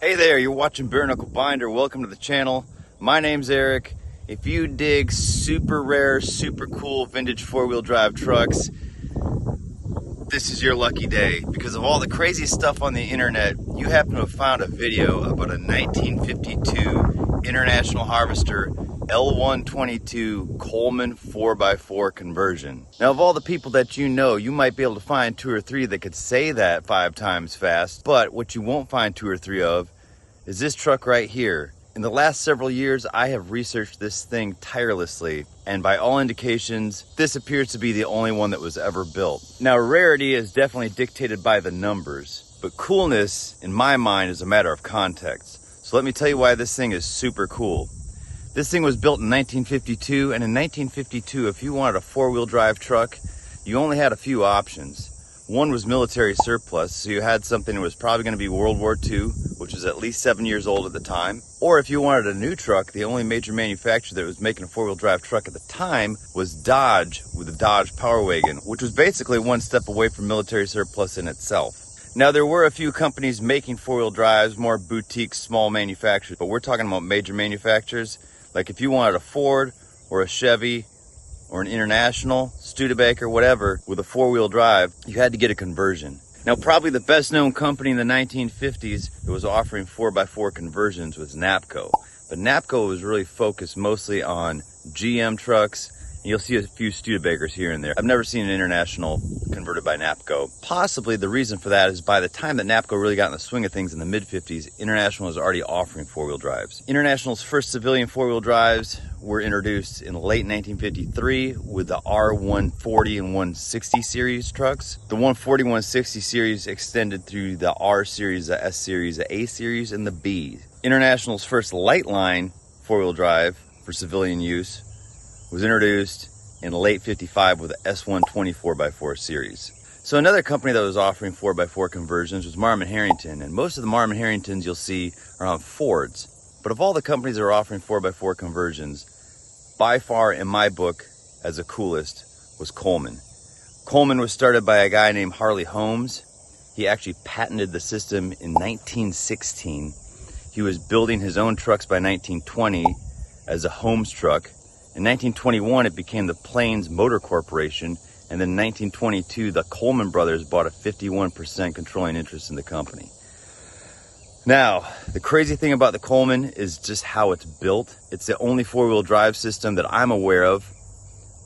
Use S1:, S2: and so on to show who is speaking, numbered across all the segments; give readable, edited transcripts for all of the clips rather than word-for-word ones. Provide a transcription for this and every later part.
S1: Hey there, you're watching Bare Knuckle Binder. Welcome to the channel. My name's Eric. If you dig super rare, super cool vintage four-wheel drive trucks, this is your lucky day. Because of all the crazy stuff on the internet, you happen to have found a video about a 1952 International Harvester L-122 Coleman 4x4 conversion. Now, of all the people that you know, you might be able to find two or three that could say that 5 times fast, but what you won't find two or three of is this truck right here. In the last several years, I have researched this thing tirelessly, and by all indications, this appears to be the only one that was ever built. Now, rarity is definitely dictated by the numbers, but coolness, in my mind, is a matter of context. So let me tell you why this thing is super cool. This thing was built in 1952, and in 1952, if you wanted a four-wheel drive truck, you only had a few options. One was military surplus, so you had something that was probably going to be World War II, which was at least 7 years old at the time. Or if you wanted a new truck, the only major manufacturer that was making a four-wheel drive truck at the time was Dodge, with the Dodge Power Wagon, which was basically one step away from military surplus in itself. Now, there were a few companies making four-wheel drives, more boutique, small manufacturers, but we're talking about major manufacturers. Like if you wanted a Ford or a Chevy or an International, Studebaker, whatever, with a four-wheel drive, you had to get a conversion. Now, probably the best-known company in the 1950s that was offering 4x4 conversions was NAPCO. But NAPCO was really focused mostly on GM trucks. You'll see a few Studebakers here and there. I've never seen an International converted by NAPCO. Possibly the reason for that is by the time that NAPCO really got in the swing of things in the mid-50s, International was already offering four-wheel drives. International's first civilian four-wheel drives were introduced in late 1953 with the R140 and 160 series trucks. The 140, 160 series extended through the R series, the S series, the A series, and the B. International's first light line four-wheel drive for civilian use was introduced in late 55 with the S-124 4x4 series. So another company that was offering 4x4 conversions was Marmon Harrington, and most of the Marmon Harringtons you'll see are on Fords. But of all the companies that are offering 4x4 conversions, by far in my book as the coolest was Coleman. Coleman was started by a guy named Harley Holmes. He actually patented the system in 1916. He was building his own trucks by 1920 as a Holmes truck. In 1921, it became the Plains Motor Corporation, and then in 1922, the Coleman brothers bought a 51% controlling interest in the company. Now, the crazy thing about the Coleman is just how it's built. It's the only four-wheel drive system that I'm aware of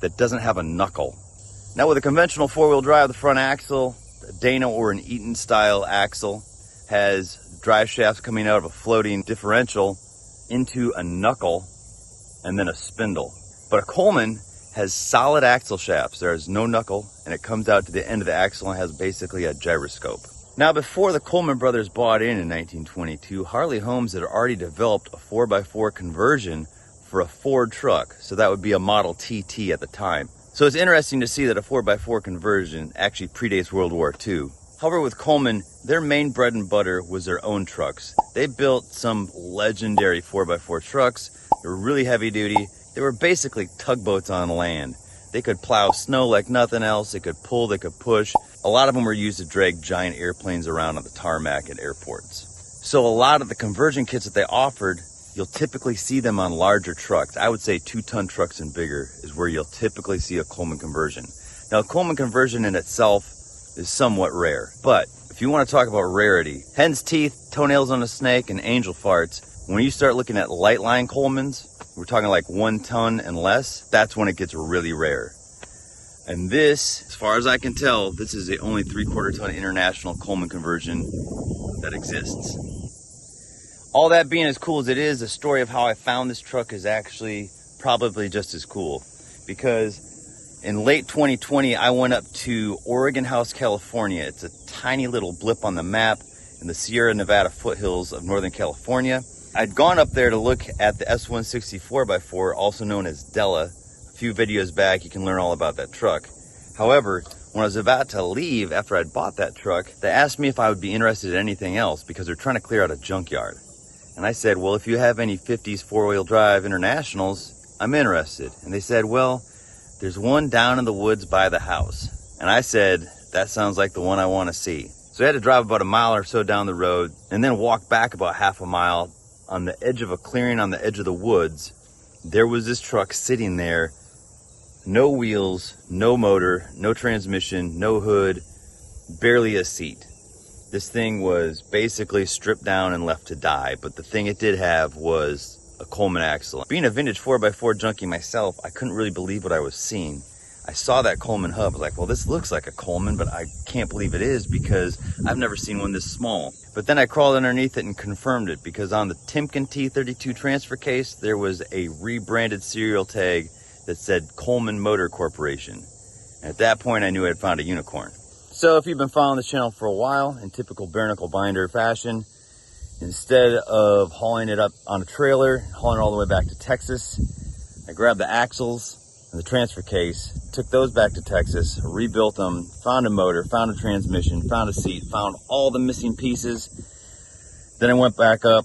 S1: that doesn't have a knuckle. Now, with a conventional four-wheel drive, the front axle, a Dana or an Eaton-style axle, has drive shafts coming out of a floating differential into a knuckle and then a spindle. But a Coleman has solid axle shafts. There is no knuckle, and it comes out to the end of the axle and has basically a gyroscope. Now, before the Coleman brothers bought in 1922, Harley Holmes had already developed a 4x4 conversion for a Ford truck. So that would be a Model TT at the time. So it's interesting to see that a 4x4 conversion actually predates World War II. However, with Coleman, their main bread and butter was their own trucks. They built some legendary 4x4 trucks. They were really heavy duty. They were basically tugboats on land. They could plow snow like nothing else. They could pull, they could push. A lot of them were used to drag giant airplanes around on the tarmac at airports. So a lot of the conversion kits that they offered, you'll typically see them on larger trucks. I would say 2-ton trucks and bigger is where you'll typically see a Coleman conversion. Now, a Coleman conversion in itself is somewhat rare, but if you want to talk about rarity, hen's teeth, toenails on a snake, and angel farts, when you start looking at light line Colemans, we're talking like 1 ton and less, that's when it gets really rare. And this, as far as I can tell, this is the only 3/4 ton International Coleman conversion that exists. All that being as cool as it is, the story of how I found this truck is actually probably just as cool. Because in late 2020, I went up to Oregon House, California. It's a tiny little blip on the map in the Sierra Nevada foothills of Northern California. I'd gone up there to look at the S160 4x4, also known as Della. A few videos back, you can learn all about that truck. However, when I was about to leave after I'd bought that truck, they asked me if I would be interested in anything else because they're trying to clear out a junkyard. And I said, well, if you have any 50s four-wheel drive Internationals, I'm interested. And they said, well, there's one down in the woods by the house. And I said, that sounds like the one I want to see. So I had to drive about a mile or so down the road and then walk back about half a mile. On the edge of a clearing on the edge of the woods, there was this truck sitting there. No wheels, no motor, no transmission, no hood, barely a seat. This thing was basically stripped down and left to die, but the thing it did have was a Coleman axle. Being a vintage 4x4 junkie myself, I couldn't really believe what I was seeing. I saw that Coleman hub, I was like, well, this looks like a Coleman, but I can't believe it is because I've never seen one this small. But then I crawled underneath it and confirmed it, because on the Timken T32 transfer case, there was a rebranded serial tag that said Coleman Motor Corporation. And at that point, I knew I had found a unicorn. So if you've been following this channel for a while, in typical Bare Knuckle Binder fashion, instead of hauling it up on a trailer, hauling it all the way back to Texas, I grabbed the axles and the transfer case, took those back to Texas, rebuilt them, found a motor, found a transmission, found a seat, found all the missing pieces. Then I went back up,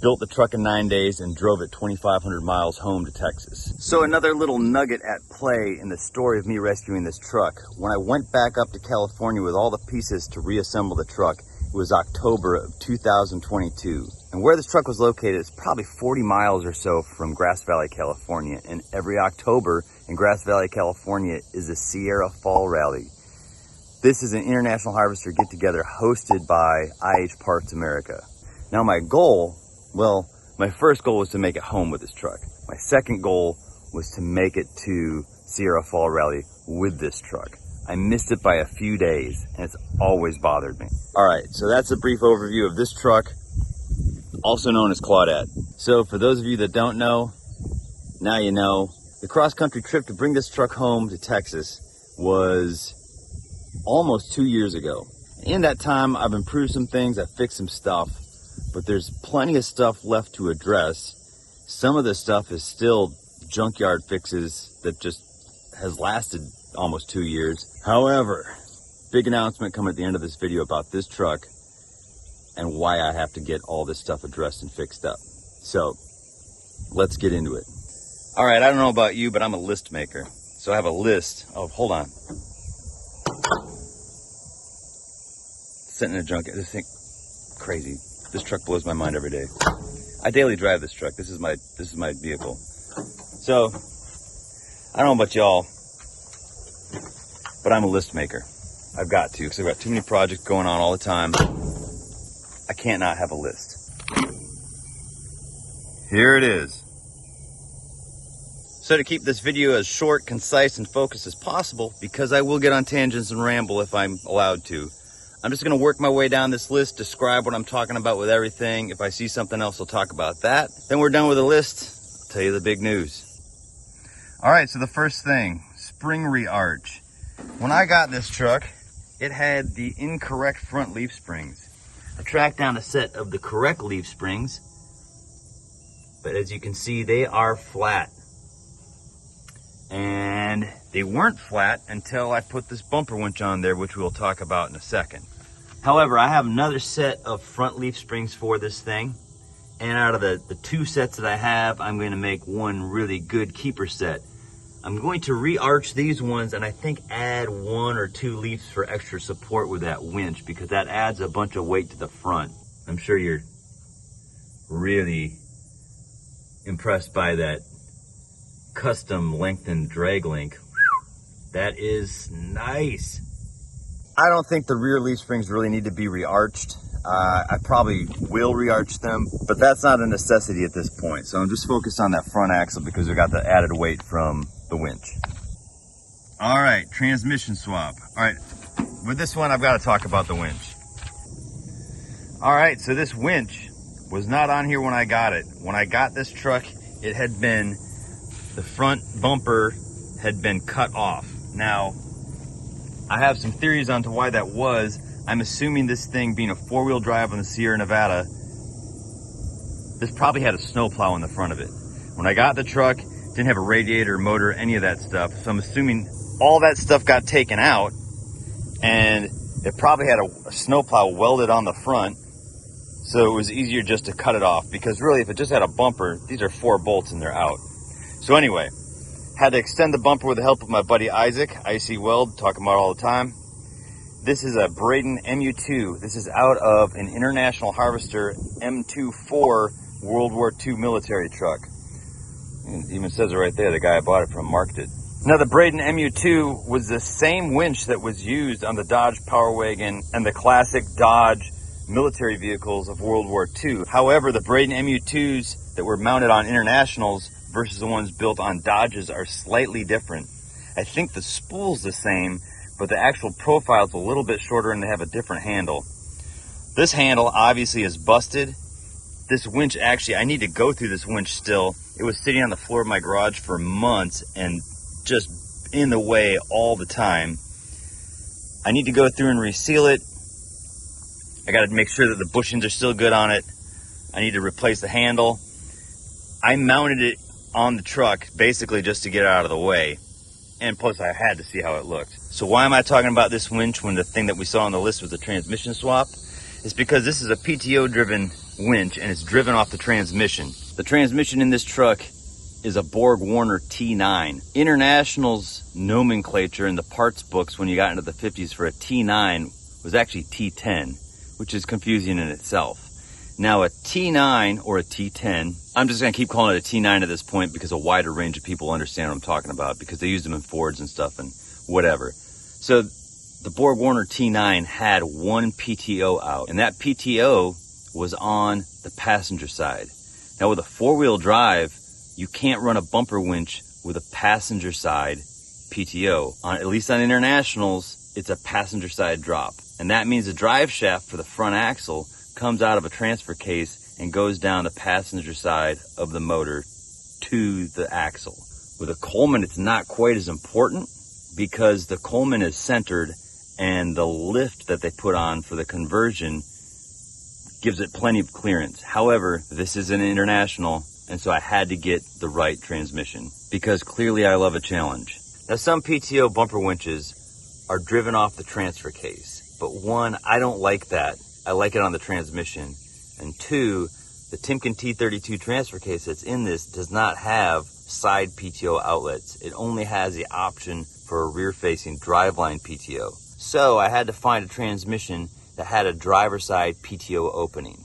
S1: built the truck in 9 days, and drove it 2,500 miles home to Texas. So another little nugget at play in the story of me rescuing this truck. When I went back up to California with all the pieces to reassemble the truck, it was October of 2022. And where this truck was located is probably 40 miles or so from Grass Valley, California. And every October in Grass Valley, California is the Sierra Fall Rallye. This is an international harvester get-together hosted by IH Parts America. Now my goal, well, my first goal was to make it home with this truck. My second goal was to make it to Sierra Fall Rallye with this truck. I missed it by a few days, and it's always bothered me. All right, so that's a brief overview of this truck, also known as Claudette. So for those of you that don't know, now you know. The cross-country trip to bring this truck home to Texas was almost 2 years ago. In that time, I've improved some things, I've fixed some stuff, but there's plenty of stuff left to address. Some of this stuff is still junkyard fixes that just has lasted almost 2 years. However, big announcement coming at the end of this video about this truck and why I have to get all this stuff addressed and fixed up. So let's get into it. All right, I don't know about you, but I'm a list maker. So I have a list of, hold on. Sitting in a junkyard, this thing, crazy. This truck blows my mind every day. I daily drive this truck. This is my vehicle. So I don't know about y'all, but I'm a list maker. I've got to, because I've got too many projects going on all the time. I can't not have a list. Here it is. So to keep this video as short, concise, and focused as possible, because I will get on tangents and ramble if I'm allowed to, I'm just gonna work my way down this list, describe what I'm talking about with everything. If I see something else, I'll talk about that. Then we're done with the list. I'll tell you the big news. All right, so the first thing, spring re-arch. When I got this truck, it had the incorrect front leaf springs. I tracked down a set of the correct leaf springs, but as you can see, they are flat. And they weren't flat until I put this bumper winch on there, which we'll talk about in a second. However, I have another set of front leaf springs for this thing. And out of the two sets that I have, I'm going to make one really good keeper set. I'm going to re-arch these ones and I think add 1 or 2 leaves for extra support with that winch, because that adds a bunch of weight to the front. I'm sure you're really impressed by that custom lengthened drag link. That is nice. I don't think the rear leaf springs really need to be re-arched. I probably will re-arch them, but that's not a necessity at this point. So I'm just focused on that front axle because we got the added weight from the winch. All right, transmission swap. All right, with this one, I've got to talk about the winch. All right, so this winch was not on here when I got it. When I got this truck, it had been, the front bumper had been cut off. Now, I have some theories on to why that was. I'm assuming this thing being a 4-wheel drive on the Sierra Nevada, this probably had a snowplow in the front of it. When I got the truck, didn't have a radiator, motor, any of that stuff. So I'm assuming all that stuff got taken out and it probably had a snowplow welded on the front. So it was easier just to cut it off, because really if it just had a bumper, these are 4 bolts and they're out. So anyway, had to extend the bumper with the help of my buddy Isaac, IC Weld, talk about all the time. This is a Braden MU2. This is out of an International Harvester M24 World War II military truck. It even says it right there, the guy I bought it from marked it. Now the Braden MU2 was the same winch that was used on the Dodge Power Wagon and the classic Dodge military vehicles of World War II. However, the Braden MU2s that were mounted on Internationals versus the ones built on Dodges are slightly different. I think the spool's the same, but the actual profile's a little bit shorter and they have a different handle. This handle obviously is busted. This winch, actually, I need to go through this winch still. It was sitting on the floor of my garage for months and just in the way all the time. I need to go through and reseal it. I got to make sure that the bushings are still good on it. I need to replace the handle. I mounted it on the truck basically just to get it out of the way. And plus I had to see how it looked. So why am I talking about this winch when the thing that we saw on the list was a transmission swap? It's because this is a PTO driven winch and it's driven off the transmission. The transmission in this truck is a Borg Warner T9. International's nomenclature in the parts books when you got into the 50s for a T9 was actually T10, which is confusing in itself. Now a T9 or a T10, I'm just gonna keep calling it a T9 at this point because a wider range of people understand what I'm talking about because they use them in Fords and stuff and whatever. So the Borg Warner T9 had one PTO out and that PTO was on the passenger side. Now with a four-wheel drive, you can't run a bumper winch with a passenger side PTO. At least on Internationals, it's a passenger side drop. And that means the drive shaft for the front axle comes out of a transfer case and goes down the passenger side of the motor to the axle. With a Coleman, it's not quite as important because the Coleman is centered and the lift that they put on for the conversion gives it plenty of clearance. However, this is an International, and so I had to get the right transmission because clearly I love a challenge. Now some PTO bumper winches are driven off the transfer case, but one, I don't like that. I like it on the transmission. And two, the Timken T32 transfer case that's in this does not have side PTO outlets. It only has the option for a rear-facing driveline PTO. So I had to find a transmission that had a driver side PTO opening.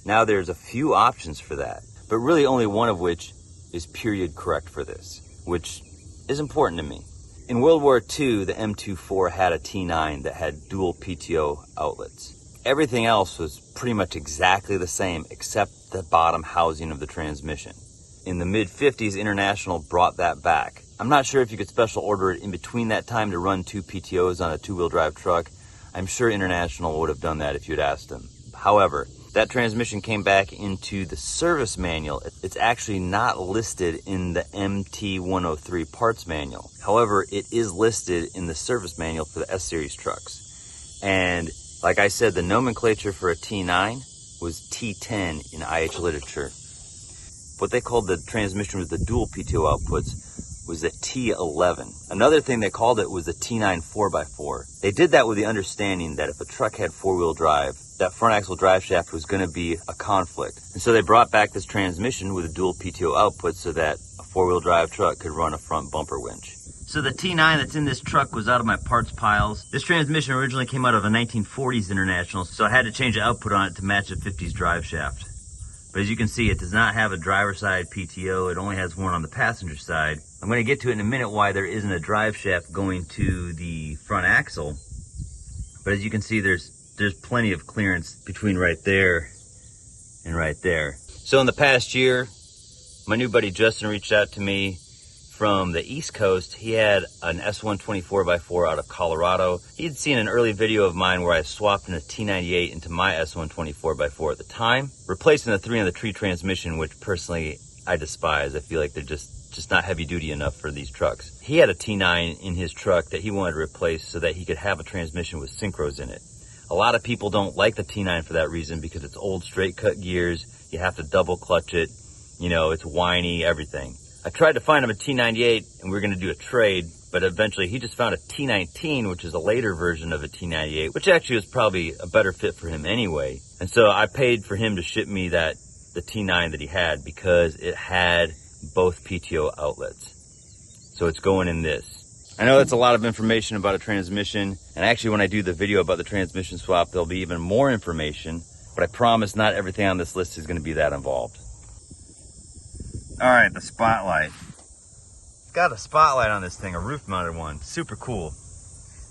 S1: Now there's a few options for that, but really only one of which is period correct for this, which is important to me. In World War II, the M24 had a T9 that had dual PTO outlets. Everything else was pretty much exactly the same except the bottom housing of the transmission. In the mid-50s, International brought that back. I'm not sure if you could special order it in between that time to run two PTOs on a two-wheel drive truck. I'm sure International would have done that if you'd asked them. However, that transmission came back into the service manual. It's actually not listed in the MT-103 parts manual. However, it is listed in the service manual for the S-Series trucks. And like I said, the nomenclature for a T9 was T10 in IH literature. What they called the transmission with the dual PTO outputs was the T11. Another thing they called it was the T9 4x4. They did that with the understanding that if a truck had four-wheel drive, that front axle drive shaft was going to be a conflict. And so they brought back this transmission with a dual PTO output so that a four-wheel drive truck could run a front bumper winch. So the T9 that's in this truck was out of my parts piles. This transmission originally came out of a 1940s International, so I had to change the output on it to match a 50s drive shaft. But as you can see, it does not have a driver side PTO. It only has one on the passenger side. I'm going to get to it in a minute why there isn't a drive shaft going to the front axle. But as you can see, there's plenty of clearance between right there and right there. So in the past year, my new buddy Justin reached out to me from the East Coast. He had an S124 4x4 out of Colorado. He'd seen an early video of mine where I swapped in a T98 into my S124 4x4 at the time, replacing the 3 on the tree transmission, which personally I despise. I feel like they're just not heavy duty enough for these trucks. He had a T9 in his truck that he wanted to replace so that he could have a transmission with synchros in it. A lot of people don't like the T9 for that reason because it's old straight cut gears. You have to double clutch it. You know, it's whiny, everything. I tried to find him a T98 and we were going to do a trade, but eventually he just found a T19, which is a later version of a T98, which actually was probably a better fit for him anyway. And so I paid for him to ship me the T9 that he had because it had both PTO outlets. So it's going in this. I know that's a lot of information about a transmission, and actually when I do the video about the transmission swap, there'll be even more information, but I promise not everything on this list is going to be that involved. All right, the spotlight. Got a spotlight on this thing, a roof mounted one, super cool.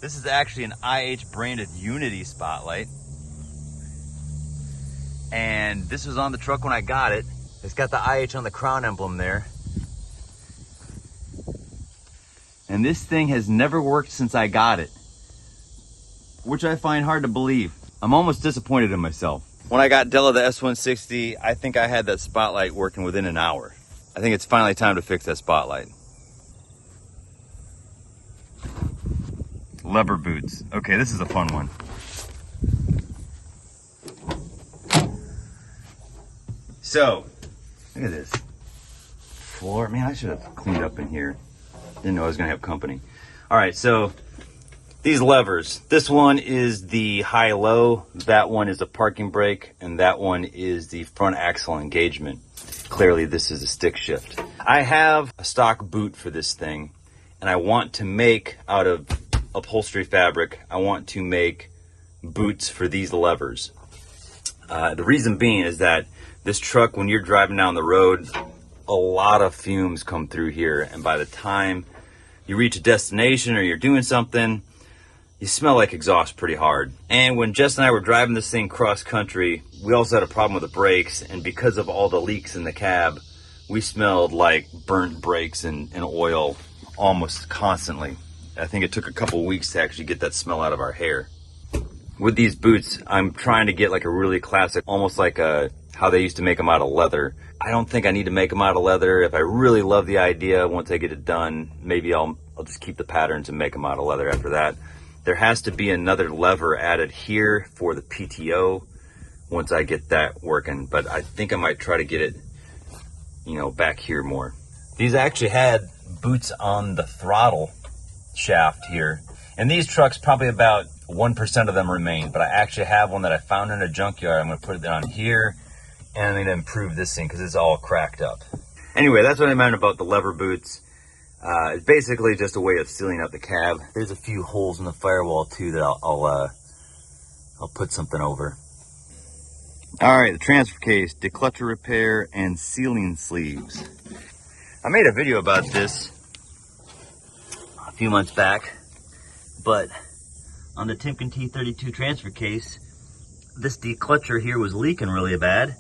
S1: This is actually an IH branded Unity spotlight. And this was on the truck when I got it. It's got the IH on the crown emblem there. And this thing has never worked since I got it, which I find hard to believe. I'm almost disappointed in myself. When I got Della the S160, I think I had that spotlight working within an hour. I think it's finally time to fix that spotlight. Lever boots. Okay, this is a fun one. So, look at this. Floor, man, I should have cleaned up in here. Didn't know I was gonna have company. All right, so these levers. This one is the high-low, that one is the parking brake, and that one is the front axle engagement. Clearly this is a stick shift. I have a stock boot for this thing, and I want to make, out of upholstery fabric, I want to make boots for these levers. The reason being is that this truck, when you're driving down the road, a lot of fumes come through here, and by the time you reach a destination or you're doing something, you smell like exhaust pretty hard. And when Jess and I were driving this thing cross country, we also had a problem with the brakes, and because of all the leaks in the cab, we smelled like burnt brakes and oil almost constantly. I think it took a couple weeks to actually get that smell out of our hair. With these boots, I'm trying to get like a really classic, almost like how they used to make them out of leather. I don't think I need to make them out of leather. If I really love the idea, once I get it done, maybe I'll just keep the patterns and make them out of leather after that. There has to be another lever added here for the PTO once I get that working, but I think I might try to get it, you know, back here more. These actually had boots on the throttle shaft here, and these trucks, probably about 1% of them remain, but I actually have one that I found in a junkyard. I'm gonna put it on here, and I'm gonna improve this thing because it's all cracked up. Anyway, that's what I meant about the lever boots. It's basically just a way of sealing up the cab. There's a few holes in the firewall too that I'll put something over. All right, the transfer case, declutcher repair, and sealing sleeves. I made a video about this a few months back, but on the Timken T32 transfer case, this declutcher here was leaking really bad,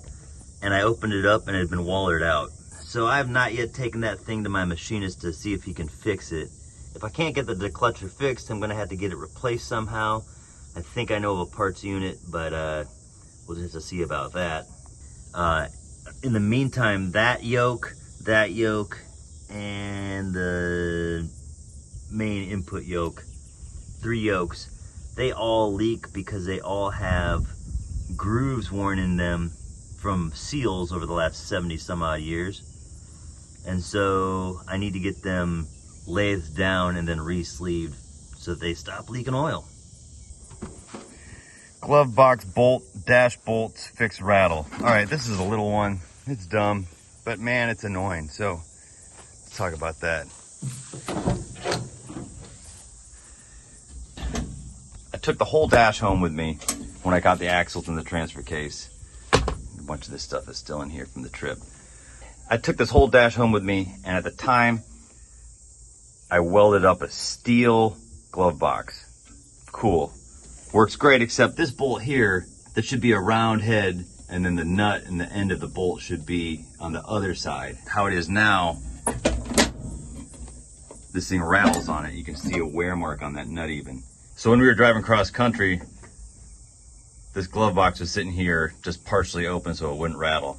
S1: and I opened it up and it had been wallered out. So I have not yet taken that thing to my machinist to see if he can fix it. If I can't get the declutcher fixed, I'm gonna have to get it replaced somehow. I think I know of a parts unit, but we'll just have to see about that. In the meantime, that yoke, and the main input yoke, 3 yokes, they all leak because they all have grooves worn in them from seals over the last 70 some odd years. And so I need to get them lathed down and then re-sleeved so that they stop leaking oil. Glove box bolt, dash bolts, fix rattle. All right, this is a little one. It's dumb, but man, it's annoying. So let's talk about that. I took the whole dash home with me when I got the axles in the transfer case. A bunch of this stuff is still in here from the trip. I took this whole dash home with me, and at the time, I welded up a steel glove box. Cool. Works great, except this bolt here, that should be a round head, and then the nut and the end of the bolt should be on the other side. How it is now, this thing rattles on it. You can see a wear mark on that nut even. So when we were driving cross country, this glove box was sitting here just partially open so it wouldn't rattle.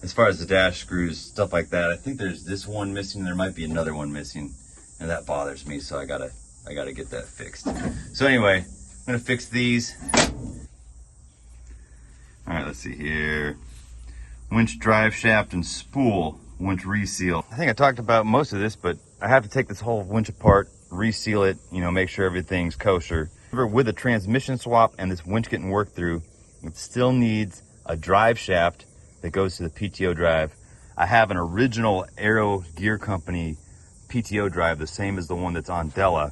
S1: As far as the dash screws, stuff like that, I think there's this one missing, there might be another one missing, and that bothers me, so I gotta get that fixed. So anyway, I'm gonna fix these. All right, let's see here. Winch drive shaft and spool, winch reseal. I think I talked about most of this, but I have to take this whole winch apart, reseal it, you know, make sure everything's kosher. Remember, with the transmission swap and this winch getting worked through, it still needs a drive shaft that goes to the PTO drive. I have an original Aero Gear Company PTO drive, the same as the one that's on Della.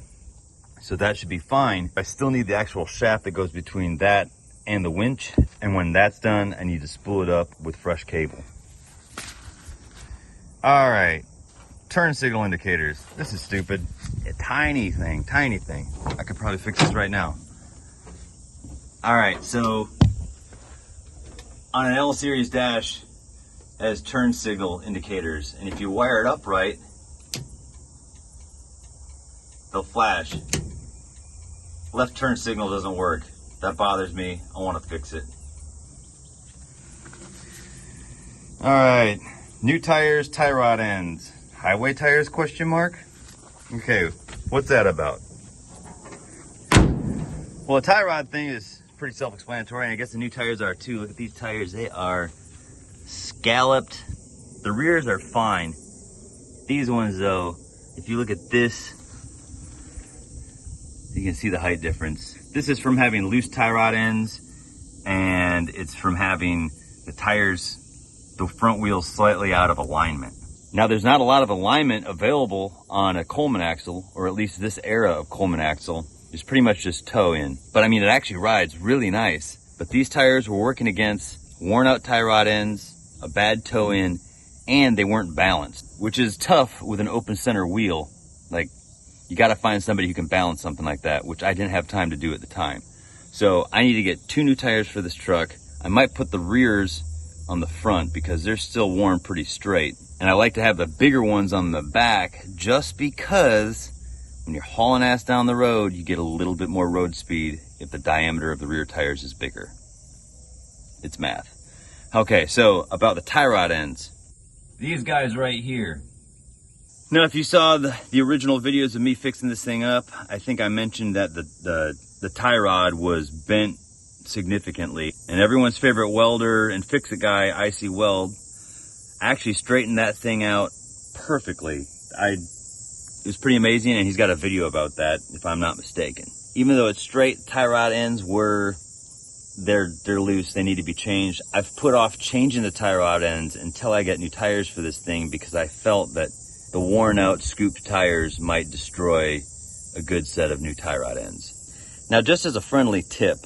S1: So that should be fine. I still need the actual shaft that goes between that and the winch. And when that's done, I need to spool it up with fresh cable. All right, turn signal indicators. This is stupid. A tiny thing. I could probably fix this right now. All right, so on an L series dash, it has turn signal indicators. And if you wire it up right, they'll flash. Left turn signal doesn't work. That bothers me. I want to fix it. All right, new tires, tie rod ends. Highway tires, question mark? Okay, what's that about? Well, a tie rod thing is pretty self-explanatory, and I guess the new tires are too. Look at these tires, they are scalloped. The rears are fine. These ones though, if you look at this, you can see the height difference. This is from having loose tie rod ends, and it's from having the tires, the front wheels slightly out of alignment. Now there's not a lot of alignment available on a Coleman axle, or at least this era of Coleman axle. It's pretty much just toe in. But I mean, it actually rides really nice. But these tires were working against worn out tie rod ends, a bad toe in, and they weren't balanced, which is tough with an open center wheel. Like, you gotta find somebody who can balance something like that, which I didn't have time to do at the time. So I need to get 2 new tires for this truck. I might put the rears on the front because they're still worn pretty straight. And I like to have the bigger ones on the back just because when you're hauling ass down the road, you get a little bit more road speed if the diameter of the rear tires is bigger. It's math. Okay, so about the tie rod ends. These guys right here. Now, if you saw the original videos of me fixing this thing up, I think I mentioned that the tie rod was bent significantly. And everyone's favorite welder and fix-it guy, IC Weld, actually straightened that thing out perfectly. It was pretty amazing, and he's got a video about that, if I'm not mistaken. Even though it's straight, tie rod ends they're loose, they need to be changed. I've put off changing the tie rod ends until I get new tires for this thing because I felt that the worn out scooped tires might destroy a good set of new tie rod ends. Now, just as a friendly tip,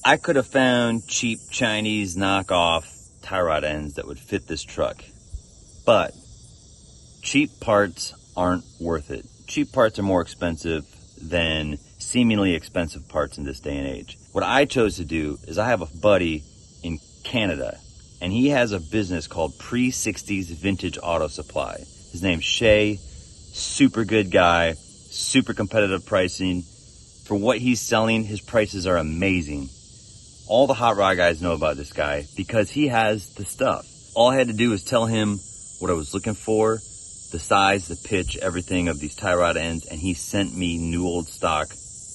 S1: I could have found cheap Chinese knockoff tie rod ends that would fit this truck, but cheap parts aren't worth it. Cheap parts are more expensive than seemingly expensive parts in this day and age. What I chose to do is I have a buddy in Canada, and he has a business called Pre-60s Vintage Auto Supply. His name's Shay, super good guy, super competitive pricing. For what he's selling, his prices are amazing. All the hot rod guys know about this guy because he has the stuff. All I had to do was tell him what I was looking for, the size, the pitch, everything of these tie rod ends, and he sent me new old stock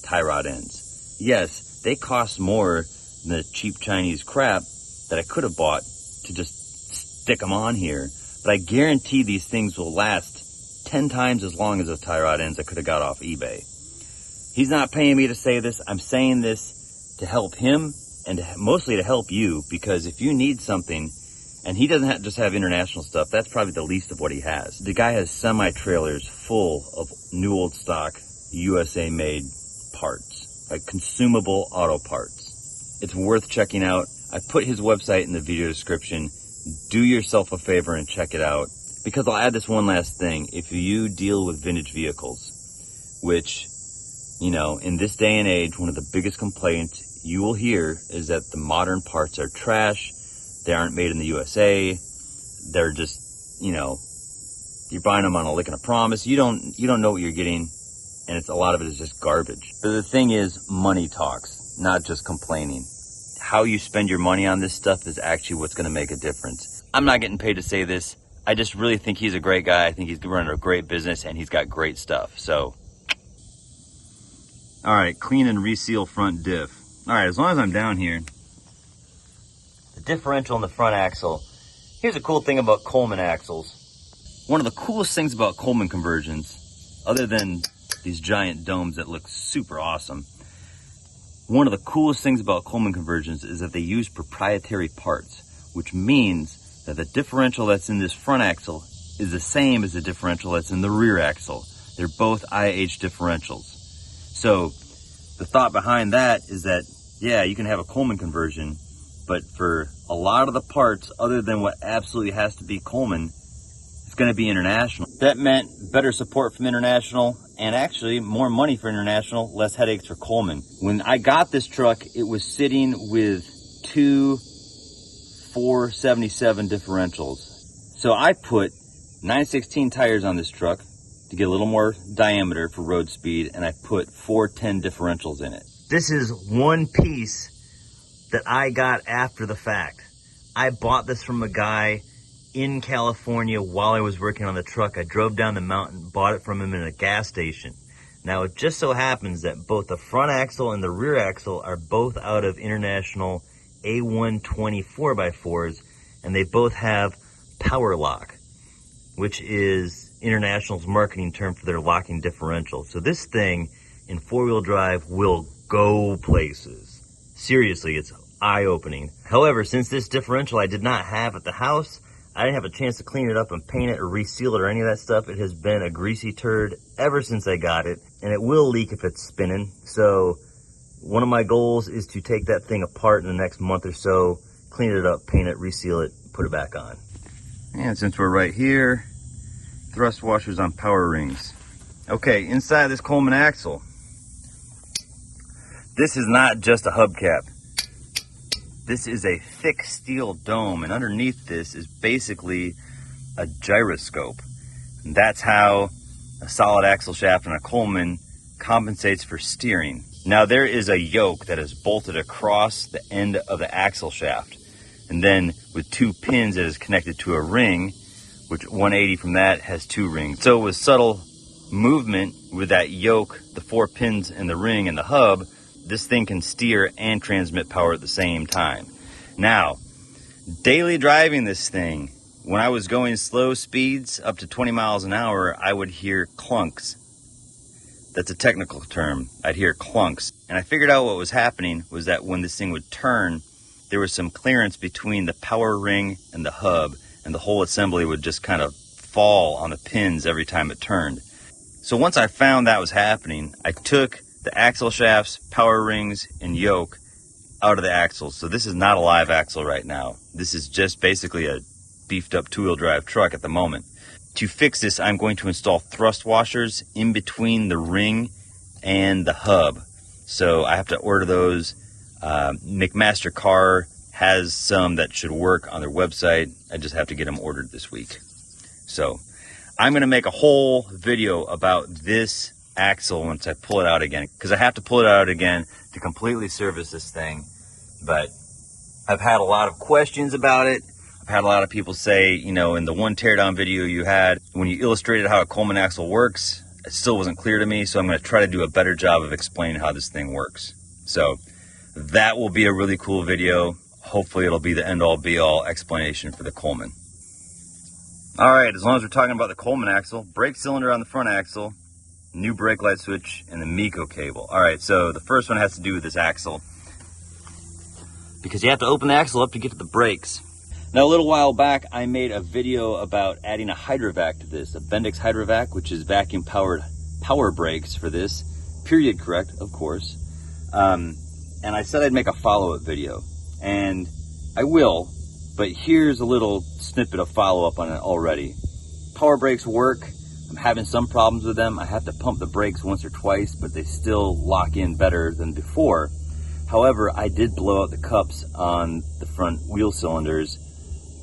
S1: tie rod ends. Yes, they cost more than the cheap Chinese crap that I could have bought to just stick them on here, but I guarantee these things will last 10 times as long as those tie rod ends I could have got off eBay. He's not paying me to say this. I'm saying this to help him and mostly to help you, because if you need something, and he doesn't just have international stuff, that's probably the least of what he has. The guy has semi-trailers full of new old stock USA made parts, like consumable auto parts. It's worth checking out. I put his website in the video description. Do yourself a favor and check it out, because I'll add this one last thing. If you deal with vintage vehicles, which, you know, in this day and age, one of the biggest complaints you will hear is that the modern parts are trash. They aren't made in the USA. They're just, you know, you're buying them on a lick and a promise. You don't know what you're getting, and a lot of it is just garbage. But the thing is, money talks, not just complaining. How you spend your money on this stuff is actually what's going to make a difference. I'm not getting paid to say this. I just really think he's a great guy. I think he's running a great business, and he's got great stuff. So, all right, clean and reseal front diff. All right, as long as I'm down here, the differential in the front axle. Here's a cool thing about Coleman axles. One of the coolest things about Coleman conversions, other than these giant domes that look super awesome, one of the coolest things about Coleman conversions is that they use proprietary parts, which means that the differential that's in this front axle is the same as the differential that's in the rear axle. They're both IH differentials. So the thought behind that is that, yeah, you can have a Coleman conversion, but for a lot of the parts, other than what absolutely has to be Coleman, it's going to be International. That meant better support from International, and actually more money for International, less headaches for Coleman. When I got this truck, it was sitting with two 477 differentials. So I put 916 tires on this truck to get a little more diameter for road speed, and I put 410 differentials in it. This is one piece that I got after the fact. I bought this from a guy in California while I was working on the truck. I drove down the mountain, bought it from him in a gas station. Now it just so happens that both the front axle and the rear axle are both out of International A-120 4x4s, and they both have power lock, which is International's marketing term for their locking differential. So this thing in four-wheel drive will go places. Seriously, it's eye-opening. However, since this differential I did not have at the house, I didn't have a chance to clean it up and paint it or reseal it or any of that stuff. It has been a greasy turd ever since I got it, and it will leak if it's spinning. So one of my goals is to take that thing apart in the next month or so, clean it up, paint it, reseal it, put it back on. And since we're right here, thrust washers on power rings. Okay, inside this Coleman axle, this is not just a hubcap. This is a thick steel dome, and underneath this is basically a gyroscope. And that's how a solid axle shaft on a Coleman compensates for steering. Now there is a yoke that is bolted across the end of the axle shaft, and then with two pins it is connected to a ring, which 180 from that has two rings. So with subtle movement with that yoke, the four pins and the ring and the hub, this thing can steer and transmit power at the same time. Now, daily driving this thing, when I was going slow speeds up to 20 miles an hour, I would hear clunks. That's a technical term. I'd hear clunks. And I figured out what was happening was that when this thing would turn, there was some clearance between the power ring and the hub, and the whole assembly would just kind of fall on the pins every time it turned. So once I found that was happening, I took the axle shafts, power rings, and yoke out of the axles. So this is not a live axle right now. This is just basically a beefed up two-wheel drive truck at the moment. To fix this, I'm going to install thrust washers in between the ring and the hub. So I have to order those. McMaster Car has some that should work on their website. I just have to get them ordered this week. So I'm going to make a whole video about this axle once I pull it out again, because I have to pull it out again to completely service this thing. But I've had a lot of questions about it. I've had a lot of people say, you know, in the one teardown video you had, when you illustrated how a Coleman axle works, it still wasn't clear to me, so I'm going to try to do a better job of explaining how this thing works. So that will be a really cool video. Hopefully it'll be the end-all be-all explanation for the Coleman. All right, as long as we're talking about the Coleman axle, brake cylinder on the front axle, new brake light switch, and the Miko cable. All right, so the first one has to do with this axle, because you have to open the axle up to get to the brakes. Now, a little while back, I made a video about adding a hydrovac to this, a Bendix hydrovac, which is vacuum powered power brakes for this, period correct, of course. And I said I'd make a follow-up video, and I will, but here's a little snippet of follow-up on it already. Power brakes work. I'm having some problems with them. I have to pump the brakes once or twice, but they still lock in better than before. However, I did blow out the cups on the front wheel cylinders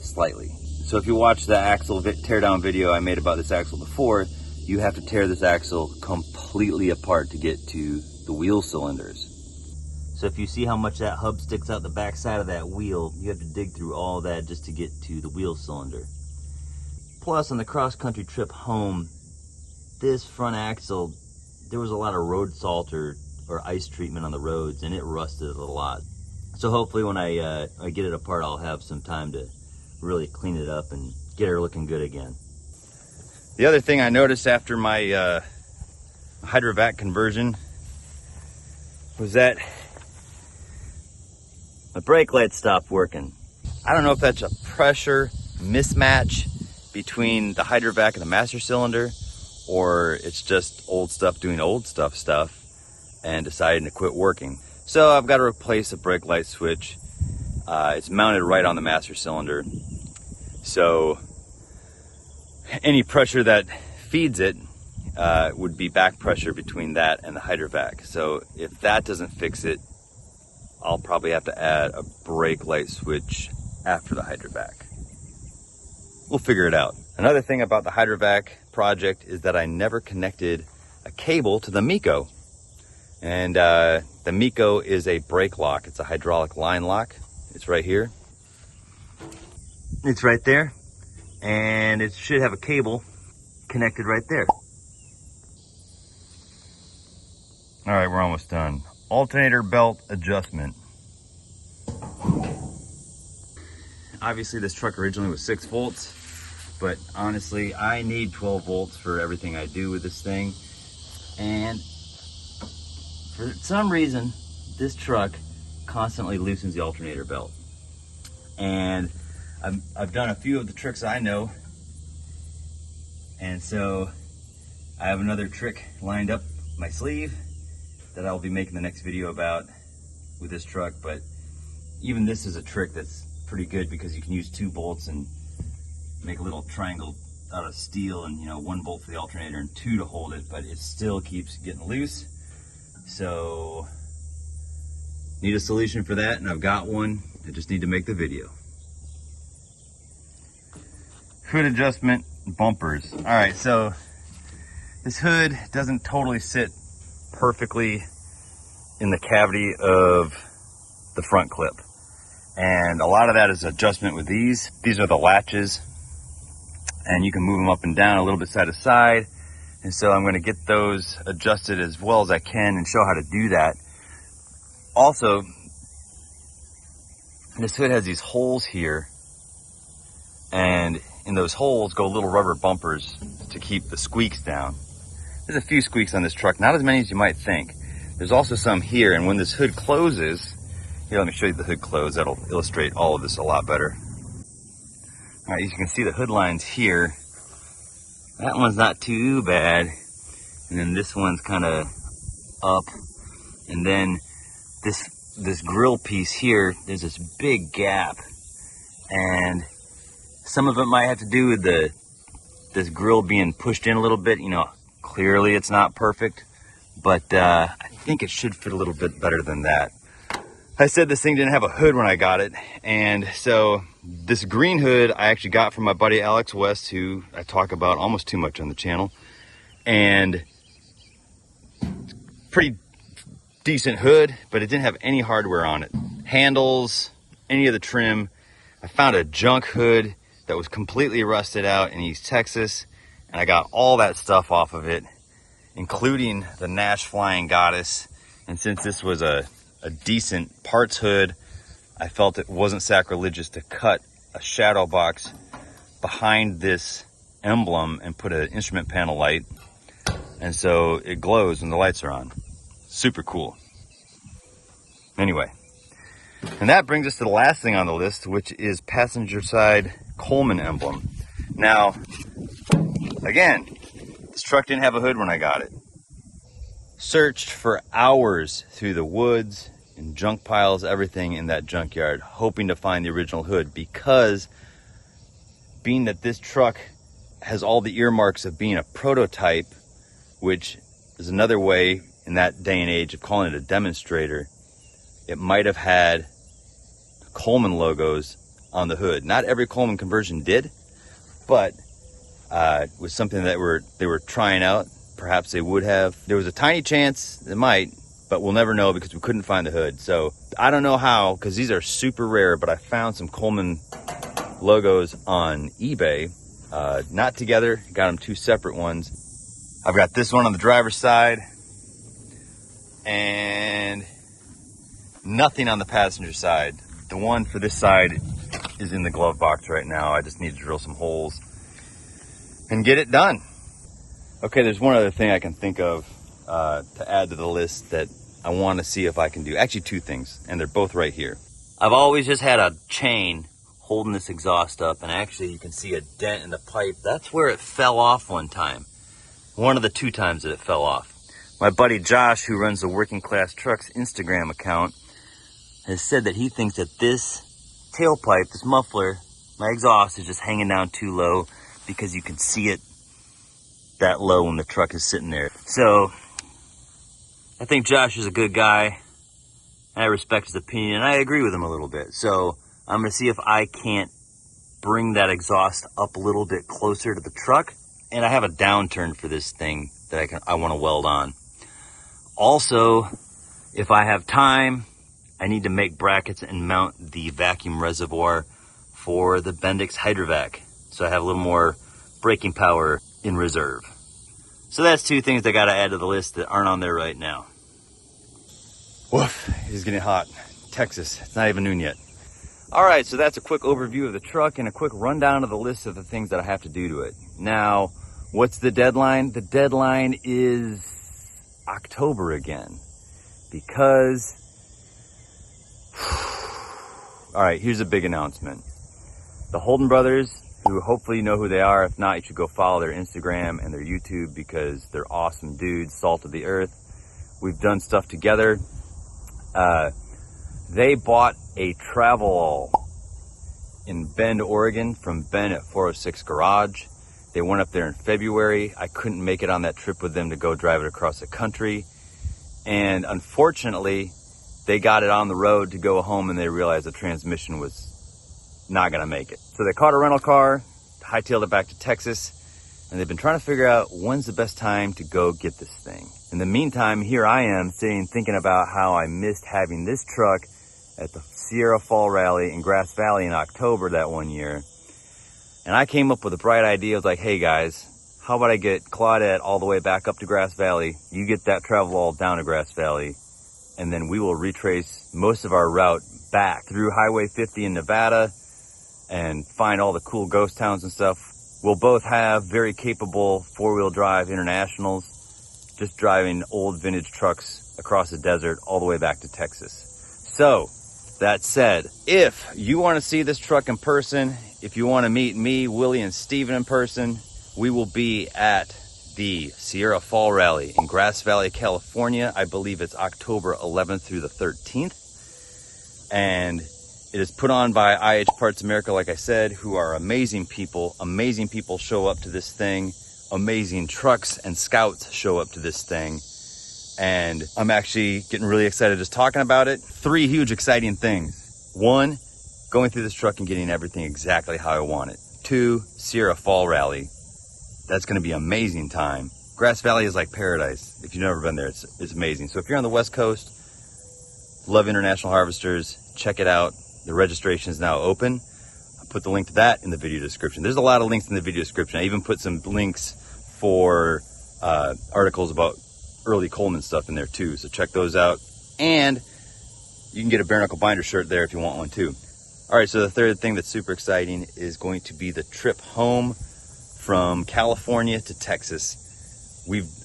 S1: slightly. So if you watch the axle teardown video I made about this axle before, you have to tear this axle completely apart to get to the wheel cylinders. So if you see how much that hub sticks out the back side of that wheel, you have to dig through all that just to get to the wheel cylinder. Plus, on the cross-country trip home, this front axle, there was a lot of road salt or ice treatment on the roads, and it rusted a lot. So hopefully when I get it apart, I'll have some time to really clean it up and get her looking good again. The other thing I noticed after my hydrovac conversion was that my brake lights stopped working. I don't know if that's a pressure mismatch between the hydrovac and the master cylinder, or it's just old stuff doing old stuff and deciding to quit working. So I've got to replace a brake light switch. It's mounted right on the master cylinder, so any pressure that feeds it would be back pressure between that and the hydrovac. So if that doesn't fix it, I'll probably have to add a brake light switch after the hydrovac. We'll figure it out. Another thing about the hydrovac project is that I never connected a cable to the MECO. And the MECO is a brake lock. It's a hydraulic line lock. It's right here. It's right there. And it should have a cable connected right there. All right, we're almost done. Alternator belt adjustment. Obviously this truck originally was 6 volts, but honestly I need 12 volts for everything I do with this thing. And for some reason, this truck constantly loosens the alternator belt. And I've done a few of the tricks I know, and so I have another trick lined up my sleeve that I'll be making the next video about with this truck. But even this is a trick that's pretty good, because you can use 2 bolts and make a little triangle out of steel, and 1 bolt for the alternator and 2 to hold it, but it still keeps getting loose. So need a solution for that, and I've got one. I just need to make the video. Hood adjustment, bumpers. All right, so this hood doesn't totally sit perfectly in the cavity of the front clip, and a lot of that is adjustment with these. These are the latches, and you can move them up and down a little bit side to side. And so I'm going to get those adjusted as well as I can and show how to do that. Also, this hood has these holes here, and in those holes go little rubber bumpers to keep the squeaks down. There's a few squeaks on this truck, not as many as you might think. There's also some here, and when this hood closes, here, let me show you the hood close. That'll illustrate all of this a lot better. All right, as you can see the hood lines here. That one's not too bad, and then this one's kind of up, and then this grill piece here, there's this big gap, and some of it might have to do with this grill being pushed in a little bit. Clearly it's not perfect, but I think it should fit a little bit better than that. I said this thing didn't have a hood when I got it, and so this green hood I actually got from my buddy Alex West, who I talk about almost too much on the channel, and pretty decent hood, but it didn't have any hardware on it. Handles, any of the trim. I found a junk hood that was completely rusted out in East Texas, and I got all that stuff off of it, including the Nash Flying Goddess. And since this was a decent parts hood, I felt it wasn't sacrilegious to cut a shadow box behind this emblem and put an instrument panel light, and so it glows when the lights are on. Super cool. Anyway, and that brings us to the last thing on the list, which is passenger side Coleman emblem. Now, again, this truck didn't have a hood when I got it. Searched for hours through the woods and junk piles, everything in that junkyard, hoping to find the original hood, because being that this truck has all the earmarks of being a prototype, which is another way in that day and age of calling it a demonstrator, it might have had Coleman logos on the hood. Not every Coleman conversion did, but it was something that they were trying out. Perhaps they would have. There was a tiny chance it might, but we'll never know because we couldn't find the hood. So I don't know how, because these are super rare, but I found some Coleman logos on eBay. Not together, got them 2 separate ones. I've got this one on the driver's side and nothing on the passenger side. The one for this side is in the glove box right now. I just need to drill some holes and get it done. Okay, there's one other thing I can think of to add to the list that I want to see if I can do. Actually, 2 things, and they're both right here. I've always just had a chain holding this exhaust up, and actually you can see a dent in the pipe. That's where it fell off one time. One of the 2 times that it fell off. My buddy Josh, who runs the Working Class Trucks Instagram account, has said that he thinks that this tailpipe, this muffler, my exhaust is just hanging down too low because you can see it that low when the truck is sitting there. So I think Josh is a good guy. I respect his opinion, and I agree with him a little bit. So I'm gonna see if I can't bring that exhaust up a little bit closer to the truck. And I have a downturn for this thing that I want to weld on. Also, if I have time, I need to make brackets and mount the vacuum reservoir for the Bendix Hydrovac, so I have a little more braking power in reserve. So that's 2 things I got to add to the list that aren't on there right now. Woof, it is getting hot. Texas, it's not even noon yet. All right, so that's a quick overview of the truck and a quick rundown of the list of the things that I have to do to it. Now, what's the deadline? The deadline is October again, because, all right, here's a big announcement. The Holden brothers, who hopefully you know who they are. If not, you should go follow their Instagram and their YouTube, because they're awesome dudes, salt of the earth. We've done stuff together. They bought a travel in Bend, Oregon from Ben at 406 Garage. They went up there in February. I couldn't make it on that trip with them to go drive it across the country. And unfortunately, they got it on the road to go home and they realized the transmission was not gonna make it. So they caught a rental car, hightailed it back to Texas, and they've been trying to figure out when's the best time to go get this thing. In the meantime, here I am sitting thinking about how I missed having this truck at the Sierra Fall Rallye in Grass Valley in October that one year. And I came up with a bright idea. I was like, hey guys, how about I get Claudette all the way back up to Grass Valley? You get that travel all down to Grass Valley, and then we will retrace most of our route back through Highway 50 in Nevada and find all the cool ghost towns and stuff. We'll both have very capable 4-wheel drive internationals, just driving old vintage trucks across the desert all the way back to Texas. So, that said, if you want to see this truck in person, if you want to meet me, Willie, and Steven in person, we will be at the Sierra Fall Rallye in Grass Valley, California. I believe it's October 11th through the 13th. And it is put on by IH Parts America, like I said, who are amazing people. Amazing people show up to this thing. Amazing trucks and scouts show up to this thing. And I'm actually getting really excited just talking about it. 3 huge exciting things. 1, going through this truck and getting everything exactly how I want it. 2, Sierra Fall Rallye. That's gonna be an amazing time. Grass Valley is like paradise. If you've never been there, it's amazing. So if you're on the West Coast, love International Harvesters, check it out. The registration is now open. I'll put the link to that in the video description. There's a lot of links in the video description. I even put some links for articles about early Coleman stuff in there too, so check those out. And you can get a Bare Knuckle Binder shirt there if you want one too. All right, so the third thing that's super exciting is going to be the trip home from California to Texas.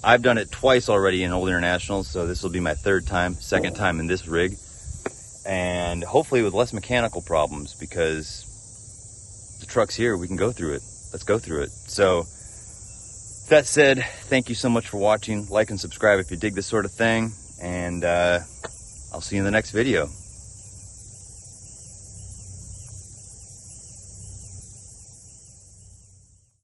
S1: I've done it twice already in Old Internationals, so this will be my 3rd time, 2nd time in this rig, and hopefully with less mechanical problems, because the truck's here, we can go through it. Let's go through it. So that said, thank you so much for watching. Like and subscribe if you dig this sort of thing, and I'll see you in the next video.